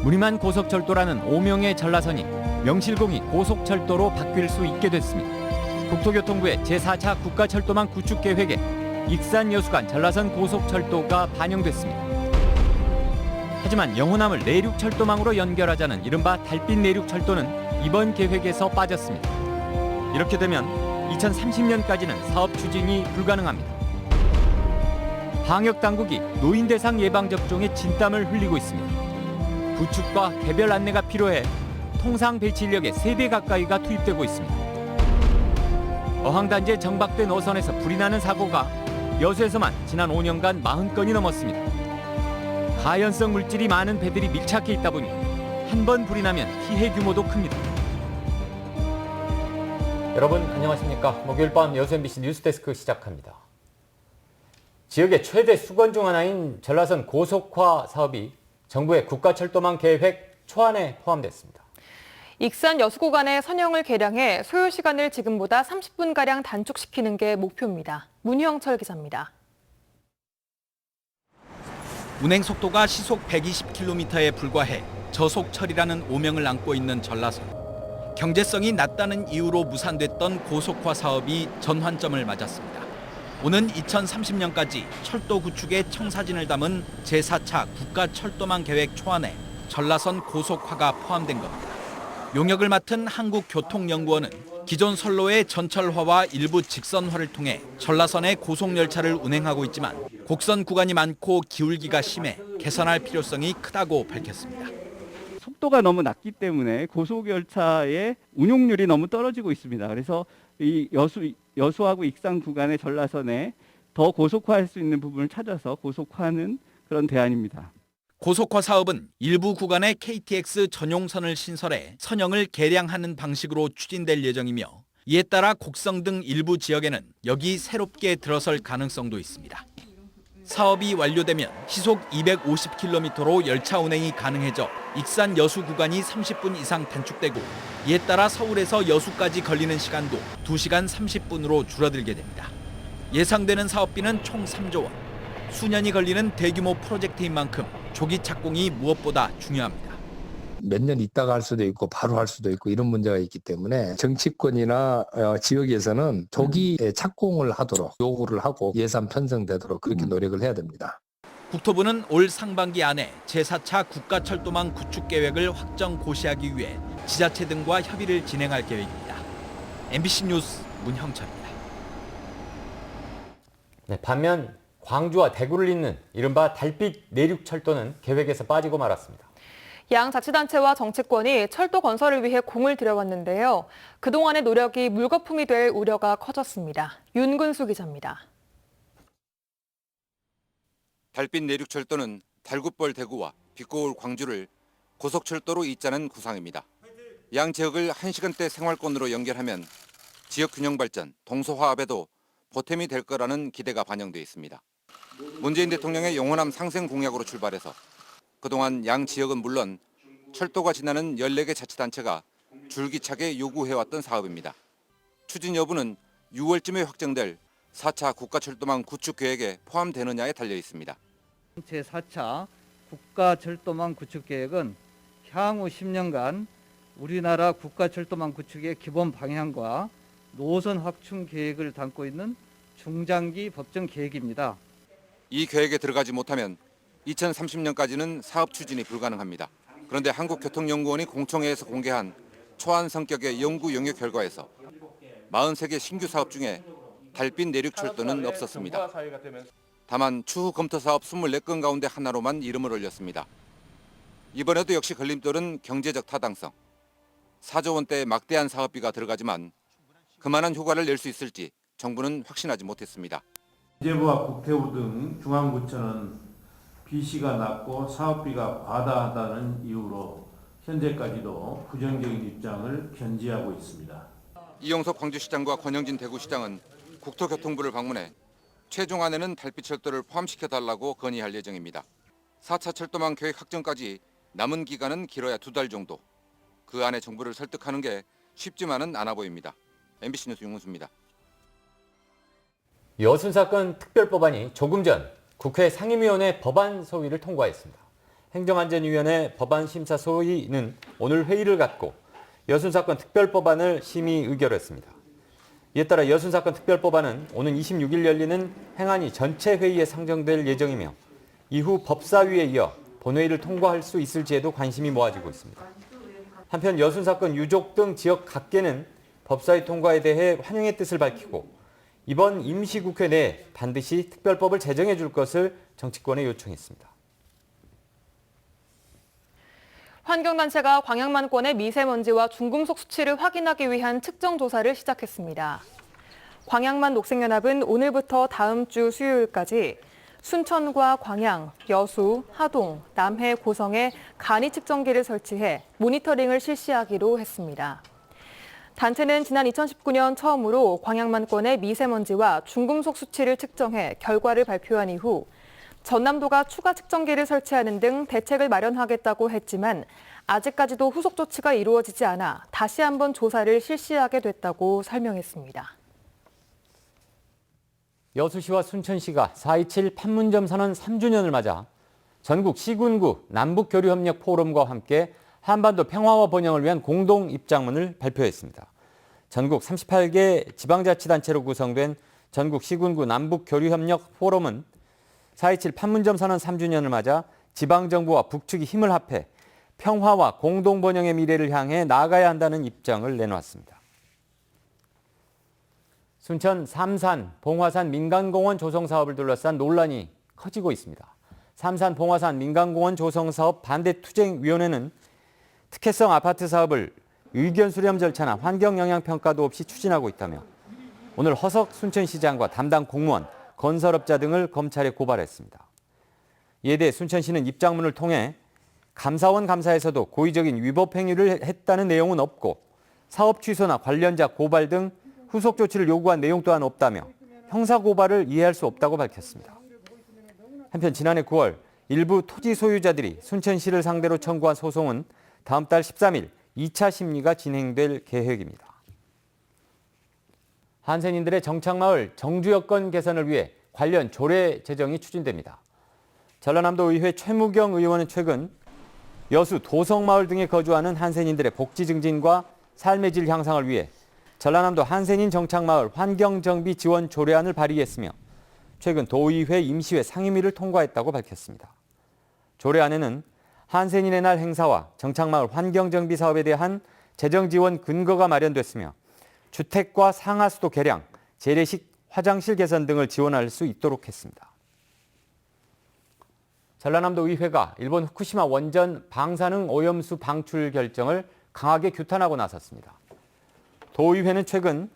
무늬만 고속철도라는 오명의 전라선이 명실공히 고속철도로 바뀔 수 있게 됐습니다. 국토교통부의 제4차 국가철도망 구축 계획에 익산 여수간 전라선 고속철도가 반영됐습니다. 하지만 영호남을 내륙철도망으로 연결하자는 이른바 달빛 내륙철도는 이번 계획에서 빠졌습니다. 이렇게 되면 2030년까지는 사업 추진이 불가능합니다. 방역당국이 노인 대상 예방접종에 진땀을 흘리고 있습니다. 구축과 개별 안내가 필요해 통상 배치 인력의 3배 가까이가 투입되고 있습니다. 어항단지에 정박된 어선에서 불이 나는 사고가 여수에서만 지난 5년간 40건이 넘었습니다. 가연성 물질이 많은 배들이 밀착해 있다 보니 한 번 불이 나면 피해 규모도 큽니다. 여러분 안녕하십니까? 목요일 밤 여수 MBC 뉴스데스크 시작합니다. 지역의 최대 수건 중 하나인 전라선 고속화 사업이 정부의 국가철도망 계획 초안에 포함됐습니다. 익산 여수 구간의 선형을 개량해 소요 시간을 지금보다 30분가량 단축시키는 게 목표입니다. 문희영철 기자입니다. 운행 속도가 시속 120km에 불과해 저속철이라는 오명을 안고 있는 전라선. 경제성이 낮다는 이유로 무산됐던 고속화 사업이 전환점을 맞았습니다. 오는 2030년까지 철도 구축의 청사진을 담은 제4차 국가철도망 계획 초안에 전라선 고속화가 포함된 겁니다. 용역을 맡은 한국교통연구원은 기존 선로의 전철화와 일부 직선화를 통해 전라선의 고속열차를 운행하고 있지만 곡선 구간이 많고 기울기가 심해 개선할 필요성이 크다고 밝혔습니다. 속도가 너무 낮기 때문에 고속열차의 운용률이 너무 떨어지고 있습니다. 그래서 이 여수하고 익산 구간의 전라선에 더 고속화할 수 있는 부분을 찾아서 고속화하는 그런 대안입니다. 고속화 사업은 일부 구간에 KTX 전용선을 신설해 선형을 개량하는 방식으로 추진될 예정이며 이에 따라 곡성 등 일부 지역에는 여기 새롭게 들어설 가능성도 있습니다. 사업이 완료되면 시속 250km로 열차 운행이 가능해져 익산 여수 구간이 30분 이상 단축되고 이에 따라 서울에서 여수까지 걸리는 시간도 2시간 30분으로 줄어들게 됩니다. 예상되는 사업비는 총 3조 원. 수년이 걸리는 대규모 프로젝트인 만큼 조기 착공이 무엇보다 중요합니다. 몇 년 있다가 할 수도 있고 바로 할 수도 있고 이런 문제가 있기 때문에 정치권이나 지역에서는 조기 착공을 하도록 요구를 하고 예산 편성되도록 그렇게 노력을 해야 됩니다. 국토부는 올 상반기 안에 제4차 국가철도망 구축 계획을 확정 고시하기 위해 지자체 등과 협의를 진행할 계획입니다. MBC 뉴스 문형철입니다. 네, 반면 광주와 대구를 잇는 이른바 달빛 내륙철도는 계획에서 빠지고 말았습니다. 양 자치단체와 정치권이 철도 건설을 위해 공을 들여왔는데요. 그동안의 노력이 물거품이 될 우려가 커졌습니다. 윤근수 기자입니다. 달빛 내륙철도는 달굿벌 대구와 빛고울 광주를 고속철도로 잇자는 구상입니다. 양 지역을 1시간대 생활권으로 연결하면 지역 균형 발전, 동서화합에도 보탬이 될 거라는 기대가 반영돼 있습니다. 문재인 대통령의 영호남 상생 공약으로 출발해서 그동안 양 지역은 물론 철도가 지나는 14개 자치단체가 줄기차게 요구해왔던 사업입니다. 추진 여부는 6월쯤에 확정될 4차 국가철도망 구축 계획에 포함되느냐에 달려 있습니다. 제4차 국가철도망 구축 계획은 향후 10년간 우리나라 국가철도망 구축의 기본 방향과 노선 확충 계획을 담고 있는 중장기 법정 계획입니다. 이 계획에 들어가지 못하면 2030년까지는 사업 추진이 불가능합니다. 그런데 한국교통연구원이 공청회에서 공개한 초안 성격의 연구 영역 결과에서 43개 신규 사업 중에 달빛 내륙철도는 없었습니다. 다만 추후 검토 사업 24건 가운데 하나로만 이름을 올렸습니다. 이번에도 역시 걸림돌은 경제적 타당성. 4조 원대의 막대한 사업비가 들어가지만 그만한 효과를 낼 수 있을지 정부는 확신하지 못했습니다. 기재부와 국토부 등 중앙부처는 비시가 낮고 사업비가 과다하다는 이유로 현재까지도 부정적인 입장을 견지하고 있습니다. 이용석 광주시장과 권영진 대구시장은 국토교통부를 방문해 최종안에는 달빛철도를 포함시켜달라고 건의할 예정입니다. 4차 철도망 계획 확정까지 남은 기간은 길어야 2달 정도. 그 안에 정부를 설득하는 게 쉽지만은 않아 보입니다. MBC 뉴스 윤근수입니다. 여순 사건 특별법안이 조금 전 국회 상임위원회 법안 소위를 통과했습니다. 행정안전위원회 법안심사소위는 오늘 회의를 갖고 여순사건 특별법안을 심의 의결했습니다. 이에 따라 여순사건 특별법안은 오는 26일 열리는 행안위 전체 회의에 상정될 예정이며 이후 법사위에 이어 본회의를 통과할 수 있을지에도 관심이 모아지고 있습니다. 한편 여순사건 유족 등 지역 각계는 법사위 통과에 대해 환영의 뜻을 밝히고 이번 임시국회 내에 반드시 특별법을 제정해 줄 것을 정치권에 요청했습니다. 환경단체가 광양만권의 미세먼지와 중금속 수치를 확인하기 위한 측정 조사를 시작했습니다. 광양만 녹색연합은 오늘부터 다음 주 수요일까지 순천과 광양, 여수, 하동, 남해, 고성에 간이 측정기를 설치해 모니터링을 실시하기로 했습니다. 단체는 지난 2019년 처음으로 광양만권의 미세먼지와 중금속 수치를 측정해 결과를 발표한 이후 전남도가 추가 측정기를 설치하는 등 대책을 마련하겠다고 했지만 아직까지도 후속 조치가 이루어지지 않아 다시 한번 조사를 실시하게 됐다고 설명했습니다. 여수시와 순천시가 4.27 판문점 선언 3주년을 맞아 전국 시군구 남북교류협력 포럼과 함께 한반도 평화와 번영을 위한 공동 입장문을 발표했습니다. 전국 38개 지방자치단체로 구성된 전국 시군구 남북교류협력 포럼은 4.27 판문점 선언 3주년을 맞아 지방정부와 북측이 힘을 합해 평화와 공동번영의 미래를 향해 나아가야 한다는 입장을 내놓았습니다. 순천 삼산 봉화산 민간공원 조성 사업을 둘러싼 논란이 커지고 있습니다. 삼산 봉화산 민간공원 조성 사업 반대투쟁위원회는 특혜성 아파트 사업을 의견 수렴 절차나 환경영향평가도 없이 추진하고 있다며 오늘 허석 순천시장과 담당 공무원, 건설업자 등을 검찰에 고발했습니다. 이에 대해 순천시는 입장문을 통해 감사원 감사에서도 고의적인 위법 행위를 했다는 내용은 없고 사업 취소나 관련자 고발 등 후속 조치를 요구한 내용 또한 없다며 형사고발을 이해할 수 없다고 밝혔습니다. 한편 지난해 9월 일부 토지 소유자들이 순천시를 상대로 청구한 소송은 다음 달 13일 2차 심리가 진행될 계획입니다. 한센인들의 정착마을 정주 여건 개선을 위해 관련 조례 제정이 추진됩니다. 전라남도 의회 최무경 의원은 최근 여수 도성마을 등에 거주하는 한센인들의 복지 증진과 삶의 질 향상을 위해 전라남도 한센인 정착마을 환경정비 지원 조례안을 발의했으며 최근 도의회 임시회 상임위를 통과했다고 밝혔습니다. 조례안에는 한센인의 날 행사와 정착마을 환경정비 사업에 대한 재정 지원 근거가 마련됐으며 주택과 상하수도 개량, 재래식 화장실 개선 등을 지원할 수 있도록 했습니다. 전라남도 의회가 일본 후쿠시마 원전 방사능 오염수 방출 결정을 강하게 규탄하고 나섰습니다. 도의회는 최근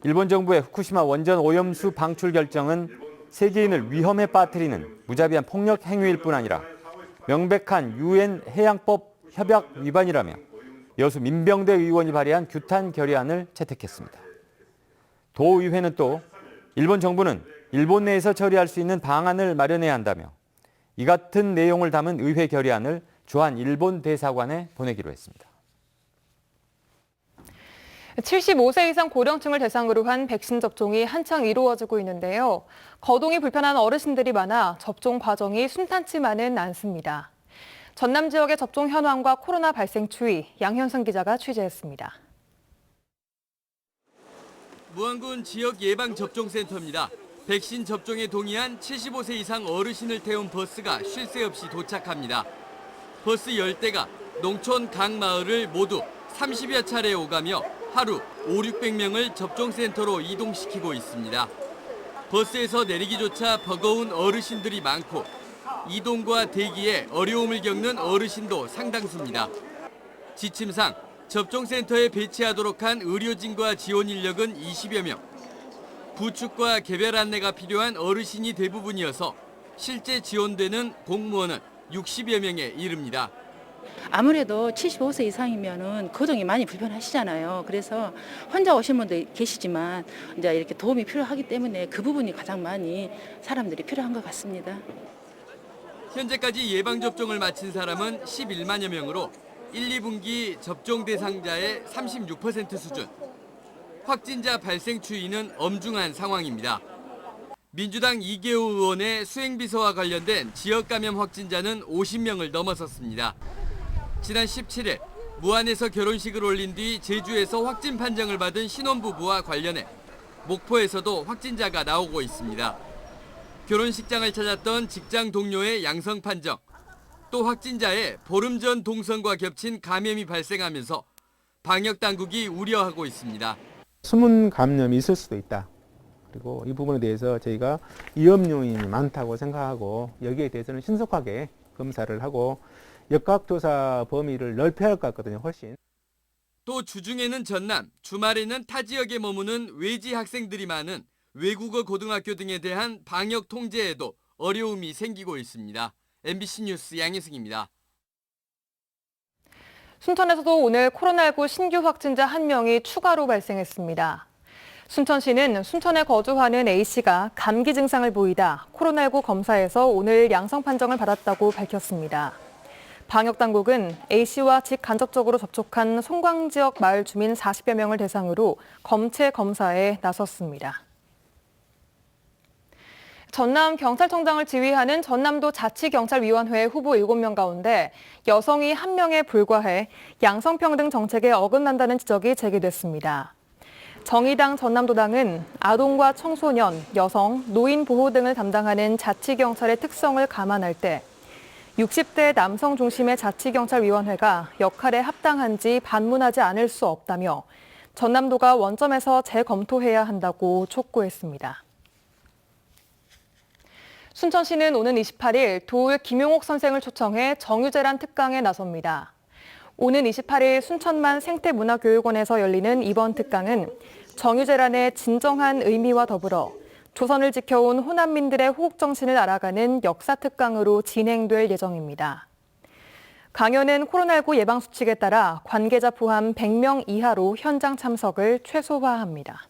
일본 정부의 후쿠시마 원전 오염수 방출 결정은 세계인을 위험에 빠뜨리는 무자비한 폭력 행위일 뿐 아니라 명백한 유엔 해양법 협약 위반이라며 여수 민병대 의원이 발의한 규탄 결의안을 채택했습니다. 도의회는 또 일본 정부는 일본 내에서 처리할 수 있는 방안을 마련해야 한다며 이 같은 내용을 담은 의회 결의안을 주한 일본 대사관에 보내기로 했습니다. 75세 이상 고령층을 대상으로 한 백신 접종이 한창 이루어지고 있는데요. 거동이 불편한 어르신들이 많아 접종 과정이 순탄치만은 않습니다. 전남 지역의 접종 현황과 코로나 발생 추이, 양현승 기자가 취재했습니다. 무안군 지역 예방접종센터입니다. 백신 접종에 동의한 75세 이상 어르신을 태운 버스가 쉴 새 없이 도착합니다. 버스 10대가 농촌 각 마을을 모두 30여 차례 오가며 하루 500~600명을 접종센터로 이동시키고 있습니다. 버스에서 내리기조차 버거운 어르신들이 많고 이동과 대기에 어려움을 겪는 어르신도 상당수입니다. 지침상 접종센터에 배치하도록 한 의료진과 지원 인력은 20여 명. 부축과 개별 안내가 필요한 어르신이 대부분이어서 실제 지원되는 공무원은 60여 명에 이릅니다. 아무래도 75세 이상이면은 거동이 많이 불편하시잖아요. 그래서 혼자 오신 분도 계시지만 이제 이렇게 도움이 필요하기 때문에 그 부분이 가장 많이 사람들이 필요한 것 같습니다. 현재까지 예방접종을 마친 사람은 11만여 명으로 1, 2분기 접종 대상자의 36% 수준. 확진자 발생 추이는 엄중한 상황입니다. 민주당 이계호 의원의 수행비서와 관련된 지역 감염 확진자는 50명을 넘어섰습니다. 지난 17일 무안에서 결혼식을 올린 뒤 제주에서 확진 판정을 받은 신혼부부와 관련해 목포에서도 확진자가 나오고 있습니다. 결혼식장을 찾았던 직장 동료의 양성 판정, 또 확진자의 보름 전 동선과 겹친 감염이 발생하면서 방역 당국이 우려하고 있습니다. 숨은 감염이 있을 수도 있다. 그리고 이 부분에 대해서 저희가 위험 요인이 많다고 생각하고 여기에 대해서는 신속하게 검사를 하고 역학조사 범위를 넓혀야 할 것 같거든요, 훨씬. 또 주중에는 전남, 주말에는 타 지역에 머무는 외지 학생들이 많은 외국어 고등학교 등에 대한 방역 통제에도 어려움이 생기고 있습니다. MBC 뉴스 양혜승입니다. 순천에서도 오늘 코로나19 신규 확진자 1명이 추가로 발생했습니다. 순천시는 순천에 거주하는 A씨가 감기 증상을 보이다 코로나19 검사에서 오늘 양성 판정을 받았다고 밝혔습니다. 방역당국은 A씨와 직간접적으로 접촉한 송광 지역 마을 주민 40여 명을 대상으로 검체 검사에 나섰습니다. 전남경찰청장을 지휘하는 전남도 자치경찰위원회 후보 7명 가운데 여성이 1명에 불과해 양성평등 정책에 어긋난다는 지적이 제기됐습니다. 정의당 전남도당은 아동과 청소년, 여성, 노인 보호 등을 담당하는 자치경찰의 특성을 감안할 때 60대 남성 중심의 자치경찰위원회가 역할에 합당한지 반문하지 않을 수 없다며 전남도가 원점에서 재검토해야 한다고 촉구했습니다. 순천시는 오는 28일 도울 김용옥 선생을 초청해 정유재란 특강에 나섭니다. 오는 28일 순천만 생태문화교육원에서 열리는 이번 특강은 정유재란의 진정한 의미와 더불어 조선을 지켜온 호남민들의 호국정신을 알아가는 역사 특강으로 진행될 예정입니다. 강연은 코로나19 예방수칙에 따라 관계자 포함 100명 이하로 현장 참석을 최소화합니다.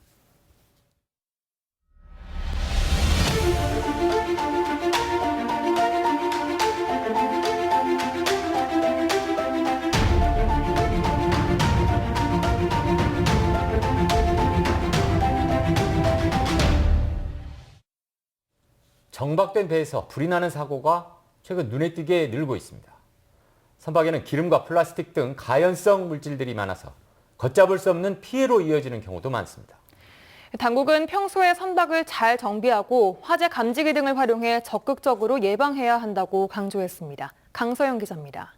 정박된 배에서 불이 나는 사고가 최근 눈에 띄게 늘고 있습니다. 선박에는 기름과 플라스틱 등 가연성 물질들이 많아서 걷잡을 수 없는 피해로 이어지는 경우도 많습니다. 당국은 평소에 선박을 잘 정비하고 화재 감지기 등을 활용해 적극적으로 예방해야 한다고 강조했습니다. 강서영 기자입니다.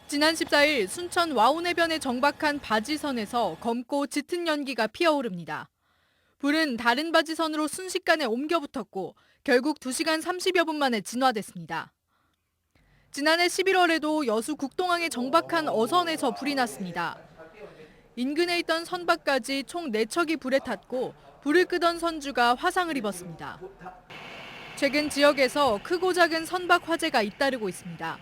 지난 14일 순천 와운해변에 정박한 바지선에서 검고 짙은 연기가 피어오릅니다. 불은 다른 바지선으로 순식간에 옮겨 붙었고 결국 2시간 30여 분 만에 진화됐습니다. 지난해 11월에도 여수 국동항에 정박한 어선에서 불이 났습니다. 인근에 있던 선박까지 총 4척이 불에 탔고 불을 끄던 선주가 화상을 입었습니다. 최근 지역에서 크고 작은 선박 화재가 잇따르고 있습니다.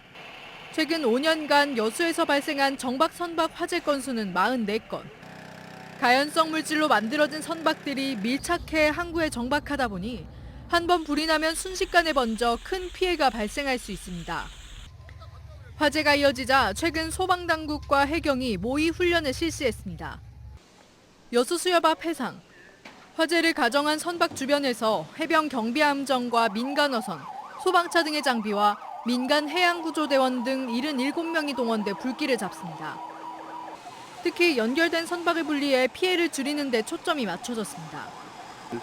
최근 5년간 여수에서 발생한 정박 선박 화재 건수는 44건. 가연성 물질로 만들어진 선박들이 밀착해 항구에 정박하다 보니 한 번 불이 나면 순식간에 번져 큰 피해가 발생할 수 있습니다. 화재가 이어지자 최근 소방당국과 해경이 모의 훈련을 실시했습니다. 여수 수협 앞 해상. 화재를 가정한 선박 주변에서 해병 경비함정과 민간어선, 소방차 등의 장비와 민간 해양구조대원 등 77명이 동원돼 불길을 잡습니다. 특히 연결된 선박을 분리해 피해를 줄이는 데 초점이 맞춰졌습니다.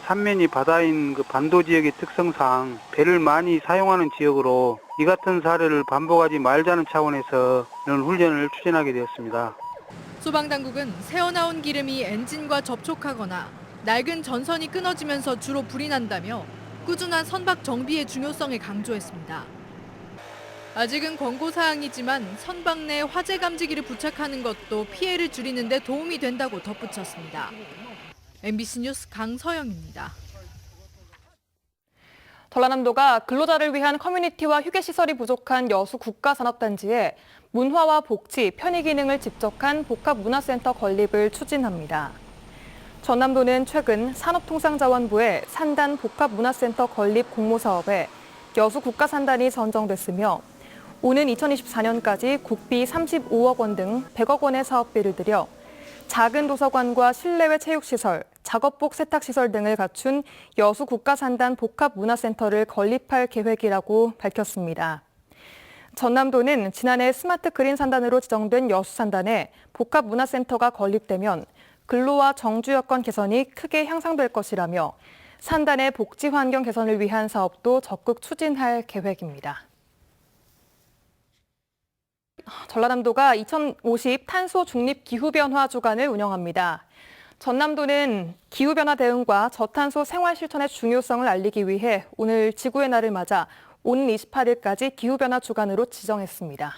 삼면이 바다인 반도 지역의 특성상 배를 많이 사용하는 지역으로 이 같은 사례를 반복하지 말자는 차원에서 이런 훈련을 추진하게 되었습니다. 소방당국은 새어나온 기름이 엔진과 접촉하거나 낡은 전선이 끊어지면서 주로 불이 난다며 꾸준한 선박 정비의 중요성을 강조했습니다. 아직은 권고사항이지만 선박 내 화재 감지기를 부착하는 것도 피해를 줄이는 데 도움이 된다고 덧붙였습니다. MBC 뉴스 강서영입니다. 전라남도가 근로자를 위한 커뮤니티와 휴게시설이 부족한 여수 국가산업단지에 문화와 복지, 편의 기능을 집적한 복합문화센터 건립을 추진합니다. 전남도는 최근 산업통상자원부의 산단 복합문화센터 건립 공모사업에 여수 국가산단이 선정됐으며 오는 2024년까지 국비 35억 원 등 100억 원의 사업비를 들여 작은 도서관과 실내외 체육시설, 작업복 세탁시설 등을 갖춘 여수국가산단 복합문화센터를 건립할 계획이라고 밝혔습니다. 전남도는 지난해 스마트 그린 산단으로 지정된 여수산단에 복합문화센터가 건립되면 근로와 정주 여건 개선이 크게 향상될 것이라며 산단의 복지 환경 개선을 위한 사업도 적극 추진할 계획입니다. 전라남도가 2050 탄소 중립 기후변화 주간을 운영합니다. 전남도는 기후변화 대응과 저탄소 생활 실천의 중요성을 알리기 위해 오늘 지구의 날을 맞아 오는 28일까지 기후변화 주간으로 지정했습니다.